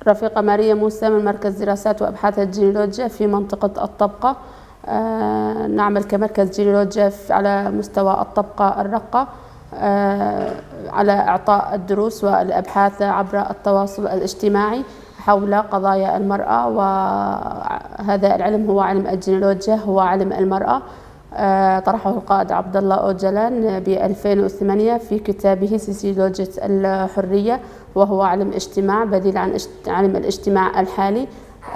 رفيقة ماريا موسى من مركز دراسات وأبحاث الجينيولوجيا في منطقة الطبقة. نعمل كمركز جينيولوجيا على مستوى الطبقة الرقة، على إعطاء الدروس والأبحاث عبر التواصل الاجتماعي حول قضايا المرأة. وهذا العلم هو علم الجينيولوجيا، هو علم المرأة. طرحه القائد عبد الله أوجلان ب 2008 في كتابه سيسيولوجية الحرية، وهو علم اجتماع بديل عن علم الاجتماع الحالي،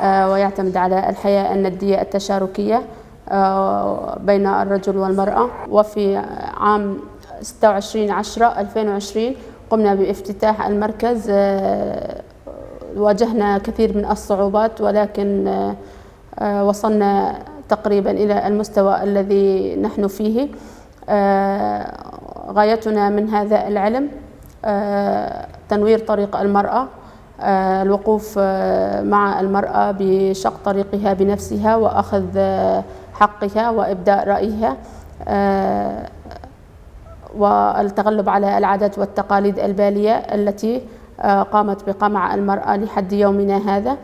ويعتمد على الحياة الندية التشاركية بين الرجل والمرأة. وفي عام 26/10/2020 قمنا بافتتاح المركز. واجهنا كثير من الصعوبات، ولكن وصلنا تقريبا إلى المستوى الذي نحن فيه. غايتنا من هذا العلم تنوير طريق المرأة، الوقوف مع المرأة بشق طريقها بنفسها وأخذ حقها وإبداء رأيها، والتغلب على العادات والتقاليد البالية التي قامت بقمع المرأة لحد يومنا هذا.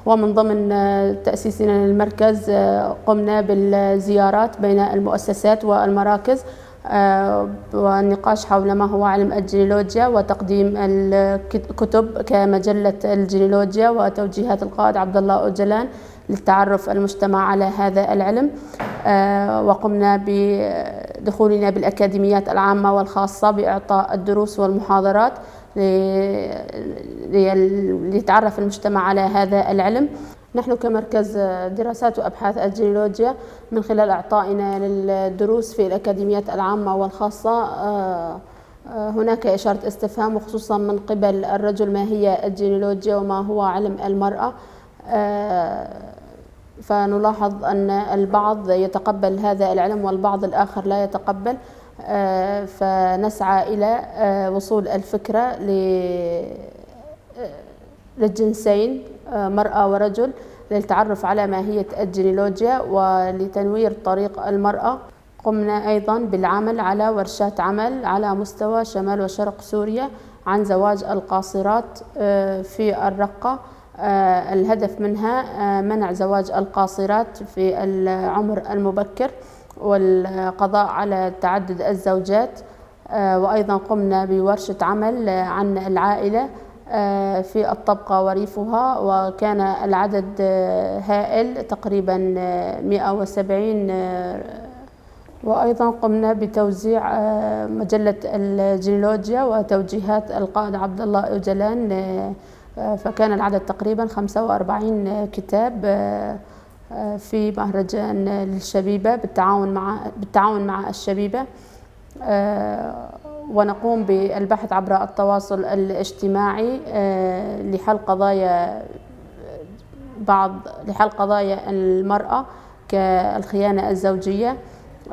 ومن ضمن تأسيسنا للمركز قمنا بالزيارات بين المؤسسات والمراكز والنقاش حول ما هو علم الجينيولوجيا، وتقديم الكتب كمجلة الجينيولوجيا وتوجيهات القائد عبد الله أوجلان للتعرف المجتمع على هذا العلم. وقمنا بدخولنا بالأكاديميات العامة والخاصة بإعطاء الدروس والمحاضرات ليتعرف المجتمع على هذا العلم. نحن كمركز دراسات وأبحاث الجينيولوجيا من خلال إعطائنا للدروس في الأكاديميات العامة والخاصة هناك إشارة استفهام، وخصوصا من قبل الرجل: ما هي الجينيولوجيا وما هو علم المرأة؟ فنلاحظ أن البعض يتقبل هذا العلم والبعض الآخر لا يتقبل، فنسعى إلى وصول الفكرة للجنسين مرأة ورجل للتعرف على ماهية الجينيولوجيا ولتنوير طريق المرأة. قمنا أيضا بالعمل على ورشات عمل على مستوى شمال وشرق سوريا عن زواج القاصرات في الرقة. الهدف منها منع زواج القاصرات في العمر المبكر والقضاء على تعدد الزوجات. وأيضا قمنا بورشة عمل عن العائلة في الطبقة وريفها، وكان العدد هائل تقريبا 170. وأيضا قمنا بتوزيع مجلة الجينيولوجيا وتوجيهات القائد عبد الله أوجلان، فكان العدد تقريبا 45 كتاب في مهرجان للشبيبة بالتعاون مع الشبيبة. ونقوم بالبحث عبر التواصل الاجتماعي لحل قضايا المرأة كالخيانة الزوجية،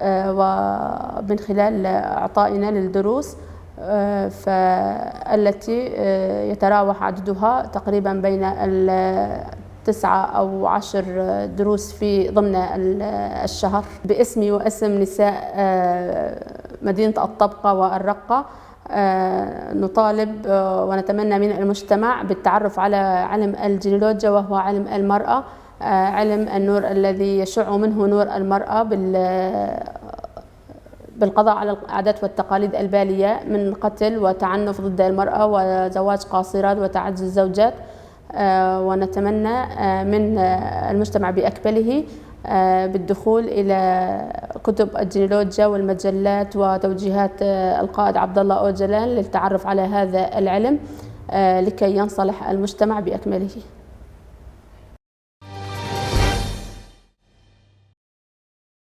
ومن خلال إعطائنا للدروس فالتي يتراوح عددها تقريبا بين 9 أو 10 دروس في ضمن الشهر. باسمي واسم نساء مدينة الطبقة والرقة نطالب ونتمنى من المجتمع بالتعرف على علم الجينيولوجيا، وهو علم المرأة، علم النور الذي يشع منه نور المرأة بالقضاء على العادات والتقاليد البالية من قتل وتعنف ضد المرأة وزواج قاصرات وتعدد الزوجات. ونتمنى من المجتمع بأكمله بالدخول إلى كتب الجينيولوجيا والمجلات وتوجيهات القائد عبد الله أوجلان للتعرف على هذا العلم لكي ينصلح المجتمع بأكمله.